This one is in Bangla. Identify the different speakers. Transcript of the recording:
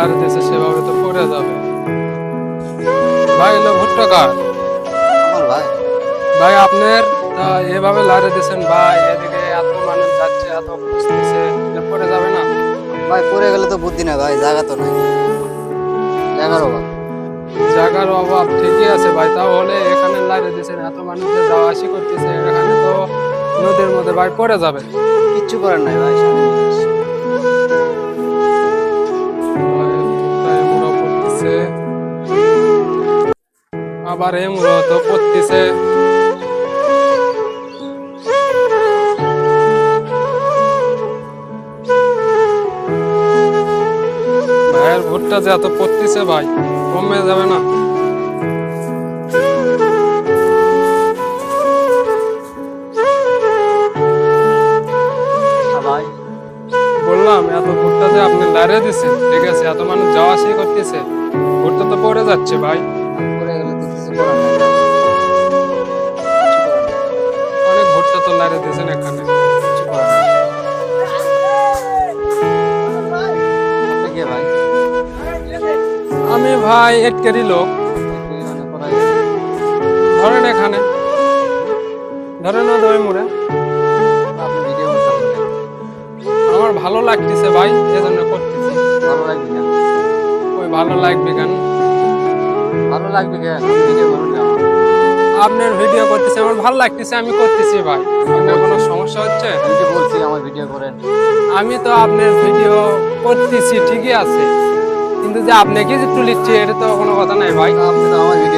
Speaker 1: লাড়ে দিয়েছে সেভাবে তো পড়ে যাবে। ভাই এলো ভুট্টা কার
Speaker 2: আমার ভাই।
Speaker 1: ভাই আপনার এভাবে লাড়ে দিয়েছেন ভাই, এদিকে এত মানুষ যাচ্ছে এত খুঁজতেছে, এটা পড়ে যাবে না?
Speaker 2: ভাই পড়ে গেলে তো বুদ্ধি না ভাই, জায়গা তো নাই, জায়গার অভাব।
Speaker 1: জায়গার অভাব ঠিকই আছে ভাই, তাহলে এখানে লাড়ে দিয়েছেন এত মানুষ যে যাওয়া আসি করতেছে, এখানে তো নদীর মধ্যে ভাই পড়ে যাবে।
Speaker 2: কিচ্ছু করার নাই ভাই, সামনে জিনিস।
Speaker 1: ভাই, ভুট্টা এমুড়ো পড়তেছে, আবার এমুড়ো তো পড়তেছে। ভাইয়ের ভুট্টা যে এত পড়তেছে ভাই, কমে যাবে না?
Speaker 2: ভাই
Speaker 1: বললাম এত ভুট্টা যে আপনি লাড়ে দিচ্ছেন, ঠিক আছে, এত মানুষ যাওয়া আসি করতেছে, ভুট্টা তো পড়ে যাচ্ছে ভাই।
Speaker 2: পড়ে গেলে তো কিছু করার নাই ভাই, কিছু করার নাই,
Speaker 1: অনেক ভুট্টা তো লাড়ে দিয়েছেন এখানে।
Speaker 2: কিছু করার নাই। আপনি কে ভাই?
Speaker 1: আমি ভাই এটকেরই লোক।
Speaker 2: আপনি মানে কোথায় গেছেন?
Speaker 1: ধরেন এখানে, ধরেন ওই মোড়ে।
Speaker 2: আপনি ভিডিও করতেছেন কেন?
Speaker 1: আমার ভালো লাগতেছে ভাই, এজন্য করতেছি।
Speaker 2: ভালো লাগবে কেন?
Speaker 1: ওই ভালো লাগবে কেন?
Speaker 2: ভালো লাগবে কেন? আপনি ভিডিও করুন কেন?
Speaker 1: আপনার ভিডিও করতেছে আমার ভালো লাগতেছে, আমি করতেছি ভাই। আপনার কোনো সমস্যা হচ্ছে?
Speaker 2: আমি যে বলছি আমার ভিডিও করেন।
Speaker 1: আমি তো আপনার ভিডিও করতেছি ঠিকই আছে, কিন্তু যে আপনি কি যে তুলিচ্ছি এটা তো কোনো কথা নাই ভাই।
Speaker 2: আপনি তো আমার ভিডিও